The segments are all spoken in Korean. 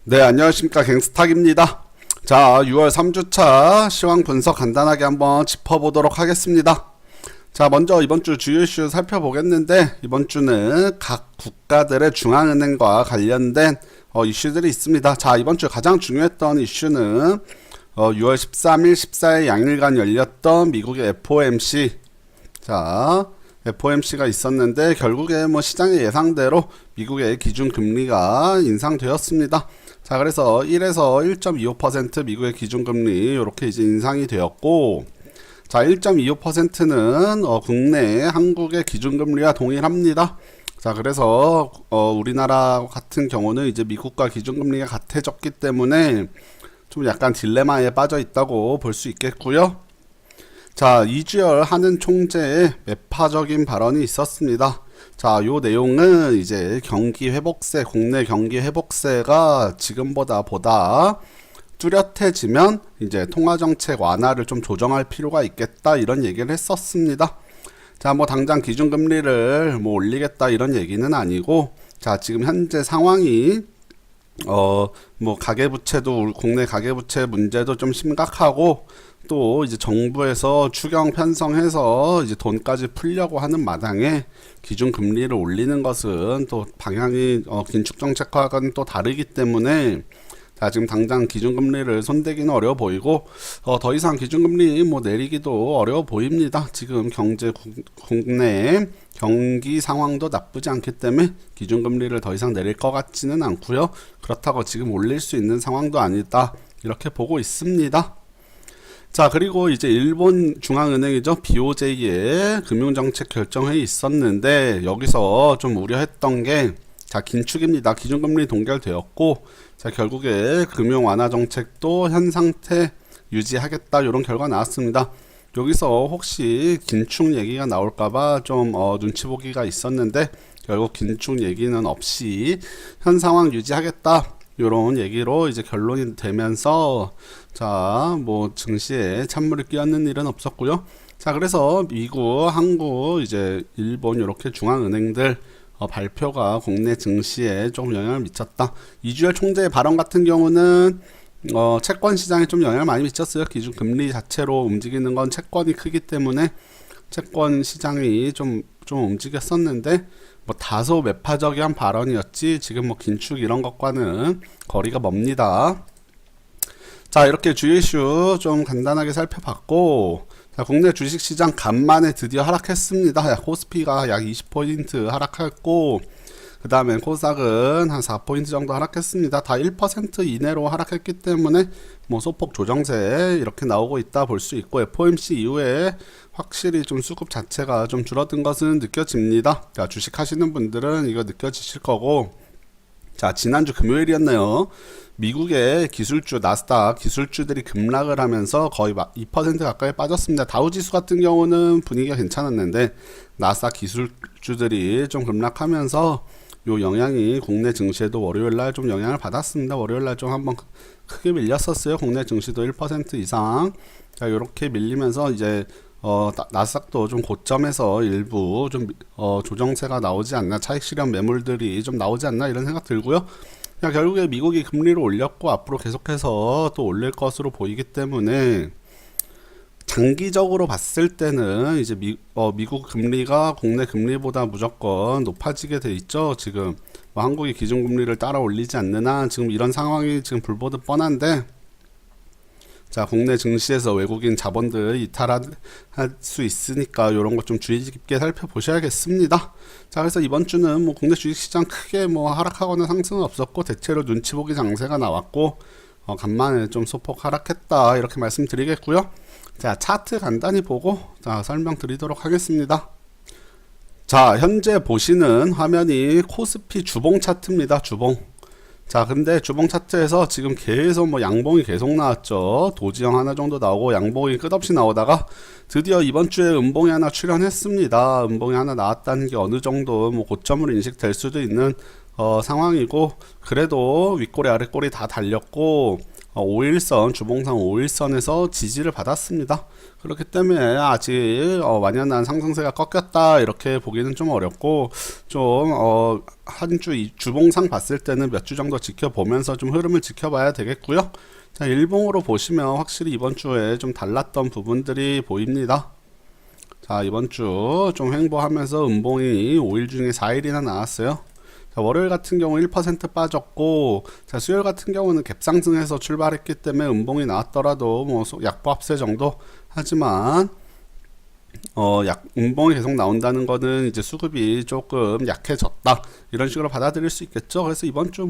네, 안녕하십니까. 갱스탁입니다. 자, 6월 3주차 시황 분석 간단하게 한번 짚어보도록 하겠습니다. 자, 먼저 이번 주 주요 이슈 살펴보겠는데, 이번 주는 각 국가들의 중앙은행과 관련된 이슈들이 있습니다. 자, 이번 주 가장 중요했던 이슈는 6월 13일, 14일 양일간 열렸던 미국의 FOMC. 자, FOMC가 있었는데 결국에 뭐 시장의 예상대로 미국의 기준금리가 인상되었습니다. 자, 그래서 1에서 1.25% 미국의 기준금리 이렇게 이제 인상이 되었고, 자, 1.25%는 국내 한국의 기준금리와 동일합니다. 자, 그래서 우리나라 같은 경우는 이제 미국과 기준금리가 같아졌기 때문에 좀 약간 딜레마에 빠져 있다고 볼 수 있겠고요. 자, 이주열 한은 총재의 매파적인 발언이 있었습니다. 자, 요 내용은 이제 경기 회복세, 국내 경기 회복세가 지금보다 보다 뚜렷해지면 이제 통화정책 완화를 좀 조정할 필요가 있겠다 이런 얘기를 했었습니다. 자, 뭐 당장 기준금리를 뭐 올리겠다 이런 얘기는 아니고, 자, 지금 현재 상황이 뭐 가계부채도 국내 가계부채 문제도 좀 심각하고, 또 이제 정부에서 추경 편성해서 이제 돈까지 풀려고 하는 마당에 기준 금리를 올리는 것은 또 방향이 긴축 정책과는 또 다르기 때문에, 자, 지금 당장 기준 금리를 손대기는 어려워 보이고, 더 이상 기준 금리 뭐 내리기도 어려워 보입니다. 지금 국내 경기 상황도 나쁘지 않기 때문에 기준 금리를 더 이상 내릴 것 같지는 않고요. 그렇다고 지금 올릴 수 있는 상황도 아니다, 이렇게 보고 있습니다. 자, 그리고 이제 일본 중앙은행이죠. BOJ의 금융정책 결정회의 있었는데, 여기서 좀 우려했던 게, 자, 긴축입니다. 기준금리 동결되었고, 자, 결국에 금융 완화 정책도 현 상태 유지하겠다, 이런 결과 나왔습니다. 여기서 혹시 긴축 얘기가 나올까봐 좀 눈치 보기가 있었는데, 결국 긴축 얘기는 없이 현 상황 유지하겠다, 요런 얘기로 이제 결론이 되면서, 자, 뭐 증시에 찬물이 끼얹는 일은 없었고요. 자, 그래서 미국, 한국, 이제 일본 이렇게 중앙은행들 발표가 국내 증시에 조금 영향을 미쳤다. 이주열 총재의 발언 같은 경우는 채권 시장에 좀 영향을 많이 미쳤어요. 기준 금리 자체로 움직이는 건 채권이 크기 때문에 채권 시장이 좀 움직였었는데, 뭐 다소 매파적인 발언이었지 지금 뭐 긴축 이런 것과는 거리가 멉니다. 자, 이렇게 주요 이슈 좀 간단하게 살펴봤고, 자, 국내 주식시장 간만에 드디어 하락했습니다. 코스피가 약 20포인트 하락했고, 그 다음에 코스닥은 한 4포인트 정도 하락했습니다. 다 1% 이내로 하락했기 때문에 뭐 소폭 조정세 이렇게 나오고 있다 볼 수 있고, FOMC 이후에 확실히 좀 수급 자체가 좀 줄어든 것은 느껴집니다. 자, 주식 하시는 분들은 이거 느껴지실 거고, 자, 지난주 금요일이었네요. 미국의 기술주, 나스닥 기술주들이 급락을 하면서 거의 2% 가까이 빠졌습니다. 다우지수 같은 경우는 분위기가 괜찮았는데, 나스닥 기술주들이 좀 급락하면서 요 영향이 국내 증시에도 월요일날 좀 영향을 받았습니다. 월요일날 좀 한번 크게 밀렸었어요. 국내 증시도 1% 이상. 자, 요렇게 밀리면서 이제 나스닥도 좀 고점에서 일부 좀 조정세가 나오지 않나, 차익 실현 매물들이 좀 나오지 않나, 이런 생각 들고요. 그냥 결국에 미국이 금리를 올렸고 앞으로 계속해서 또 올릴 것으로 보이기 때문에, 장기적으로 봤을 때는 이제 미국 금리가 국내 금리보다 무조건 높아지게 돼 있죠. 지금 뭐 한국이 기준금리를 따라 올리지 않는 한 지금 이런 상황이 지금 불보듯 뻔한데, 자, 국내 증시에서 외국인 자본들 이탈할 수 있으니까 이런 것 좀 주의 깊게 살펴보셔야겠습니다. 자, 그래서 이번 주는 뭐 국내 주식시장 크게 뭐 하락하거나 상승은 없었고, 대체로 눈치 보기 장세가 나왔고, 간만에 좀 소폭 하락했다, 이렇게 말씀드리겠고요. 자, 차트 간단히 보고 자, 설명드리도록 하겠습니다. 자, 현재 보시는 화면이 코스피 주봉 차트입니다. 주봉. 자, 근데 주봉 차트에서 지금 계속 뭐 양봉이 계속 나왔죠. 도지형 하나 정도 나오고 양봉이 끝없이 나오다가 드디어 이번 주에 음봉이 하나 출현했습니다. 음봉이 하나 나왔다는 게 어느 정도 뭐 고점으로 인식될 수도 있는 상황이고, 그래도 윗꼬리 아랫꼬리 다 달렸고, 5일선 주봉상 5일선에서 지지를 받았습니다. 그렇기 때문에 아직 완연한 상승세가 꺾였다 이렇게 보기는 좀 어렵고 좀 한 주 주봉상 봤을 때는 몇 주 정도 지켜보면서 좀 흐름을 지켜봐야 되겠고요. 자, 일봉으로 보시면 확실히 이번 주에 좀 달랐던 부분들이 보입니다. 자, 이번 주 좀 횡보하면서 음봉이 5일 중에 4일이나 나왔어요. 자, 월요일 같은 경우 1% 빠졌고, 자, 수요일 같은 경우는 갭상승해서 출발했기 때문에 음봉이 나왔더라도 뭐 약보합세 정도 하지만 음봉이 계속 나온다는 거는 이제 수급이 조금 약해졌다 이런 식으로 받아들일 수 있겠죠. 그래서 이번 주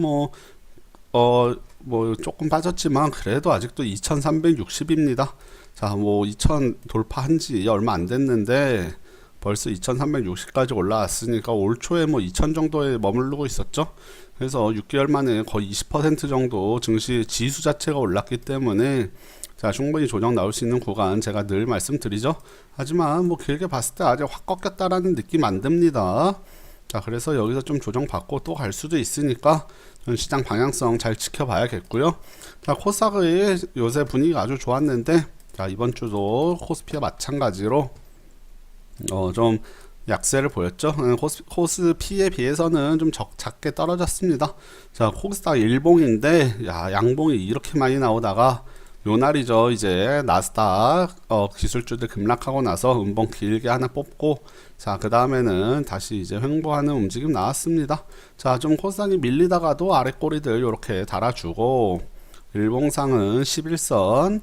뭐 조금 빠졌지만 그래도 아직도 2360입니다. 자, 뭐 2000 돌파한 지 얼마 안 됐는데 벌써 2360까지 올라왔으니까 올 초에 뭐 2000 정도에 머무르고 있었죠. 그래서 6개월 만에 거의 20% 정도 증시 지수 자체가 올랐기 때문에 자, 충분히 조정 나올 수 있는 구간 제가 늘 말씀드리죠. 하지만 뭐 길게 봤을 때 아직 확 꺾였다라는 느낌 안 듭니다. 자, 그래서 여기서 좀 조정 받고 또 갈 수도 있으니까 좀 시장 방향성 잘 지켜봐야겠고요. 자, 코스닥의 요새 분위기가 아주 좋았는데 자, 이번 주도 코스피와 마찬가지로 좀 약세를 보였죠. 코스피에 비해서는 좀 작게 떨어졌습니다. 자, 코스닥 일봉인데 양봉이 이렇게 많이 나오다가 요 날이죠. 이제 나스닥 기술주들 급락하고 나서 음봉 길게 하나 뽑고 자, 그 다음에는 다시 이제 횡보하는 움직임 나왔습니다. 자, 좀 코스닥이 밀리다가도 아래 꼬리들 이렇게 달아주고 일봉상은 11선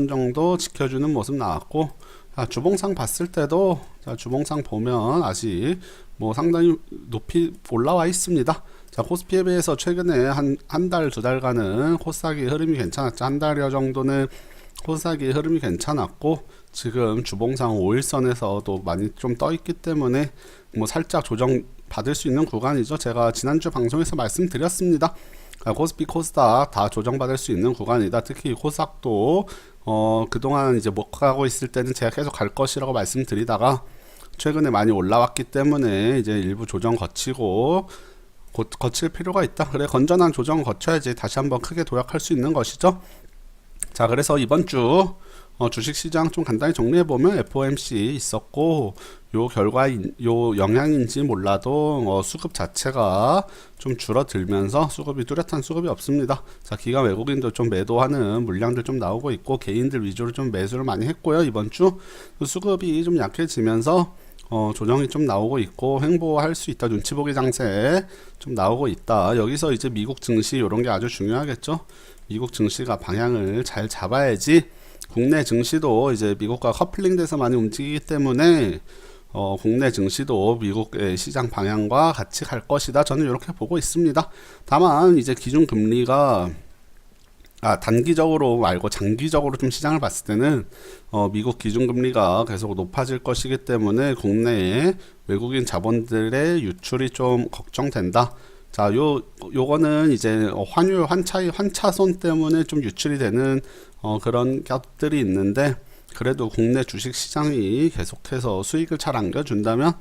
정도 지켜주는 모습 나왔고 자, 주봉상 봤을 때도 자, 주봉상 보면 아직 뭐 상당히 높이 올라와 있습니다. 자, 코스피에 비해서 최근에 한 달, 두 달간은 코스닥이 흐름이 괜찮았죠. 한 달여 정도는 코스닥이 흐름이 괜찮았고 지금 주봉상 5일선에서도 많이 좀 떠 있기 때문에 뭐 살짝 조정 받을 수 있는 구간이죠. 제가 지난주 방송에서 말씀드렸습니다. 코스피, 코스닥 다 조정받을 수 있는 구간이다. 특히 코스닥도 그동안 이제 못 가고 있을 때는 제가 계속 갈 것이라고 말씀드리다가 최근에 많이 올라왔기 때문에 이제 일부 조정 거치고 곧 거칠 필요가 있다. 그래, 건전한 조정 거쳐야지 다시 한번 크게 도약할 수 있는 것이죠. 자, 그래서 이번 주 주식시장 좀 간단히 정리해보면 FOMC 있었고 요 요 영향인지 몰라도 수급 자체가 좀 줄어들면서 수급이 뚜렷한 수급이 없습니다. 자, 기관 외국인도 좀 매도하는 물량들 좀 나오고 있고 개인들 위주로 좀 매수를 많이 했고요. 이번 주 수급이 좀 약해지면서 조정이 좀 나오고 있고 횡보할 수 있다. 눈치 보기 장세 좀 나오고 있다. 여기서 이제 미국 증시 이런 게 아주 중요하겠죠. 미국 증시가 방향을 잘 잡아야지 국내 증시도 이제 미국과 커플링 돼서 많이 움직이기 때문에 국내 증시도 미국의 시장 방향과 같이 갈 것이다. 저는 이렇게 보고 있습니다. 다만 이제 기준 금리가 단기적으로 말고 장기적으로 좀 시장을 봤을 때는 미국 기준금리가 계속 높아질 것이기 때문에 국내에 외국인 자본들의 유출이 좀 걱정된다. 자, 요거는 이제 환율 환차손 때문에 좀 유출이 되는 그런 것들이 있는데 그래도 국내 주식 시장이 계속해서 수익을 잘 안겨준다면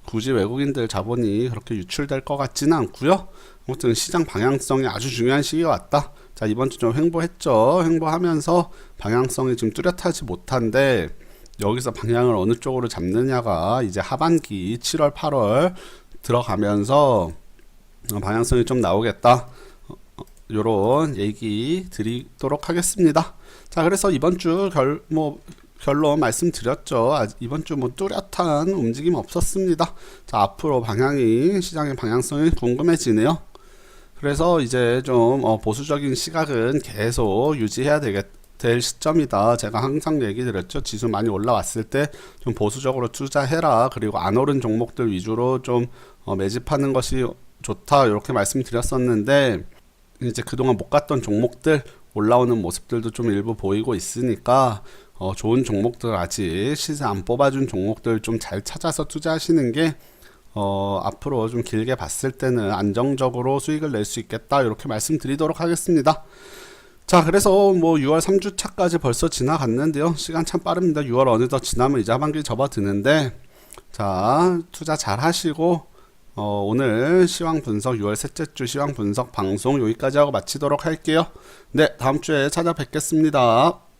굳이 외국인들 자본이 그렇게 유출될 것 같지는 않고요. 아무튼 시장 방향성이 아주 중요한 시기가 왔다. 자, 이번 주 좀 횡보했죠. 횡보하면서 방향성이 좀 뚜렷하지 못한데 여기서 방향을 어느 쪽으로 잡느냐가 이제 하반기 7월 8월 들어가면서 방향성이 좀 나오겠다. 요런 얘기 드리도록 하겠습니다. 자, 그래서 이번 주 결론 말씀드렸죠. 이번 주 뭐 뚜렷한 움직임 없었습니다. 자, 앞으로 시장의 방향성이 궁금해지네요. 그래서 이제 좀 보수적인 시각은 계속 유지해야 될 시점이다. 제가 항상 얘기 드렸죠. 지수 많이 올라왔을 때 좀 보수적으로 투자해라. 그리고 안 오른 종목들 위주로 좀 매집하는 것이 좋다. 이렇게 말씀드렸었는데 이제 그동안 못 갔던 종목들 올라오는 모습들도 좀 일부 보이고 있으니까 좋은 종목들 아직 시세 안 뽑아준 종목들 좀 잘 찾아서 투자하시는 게 앞으로 좀 길게 봤을 때는 안정적으로 수익을 낼 수 있겠다. 이렇게 말씀드리도록 하겠습니다. 자, 그래서 뭐 6월 3주차까지 벌써 지나갔는데요. 시간 참 빠릅니다. 6월 어느덧 지나면 이제 하반기 접어드는데 자, 투자 잘 하시고 오늘 시황 분석 6월 셋째 주 시황 분석 방송 여기까지 하고 마치도록 할게요. 네, 다음 주에 찾아뵙겠습니다.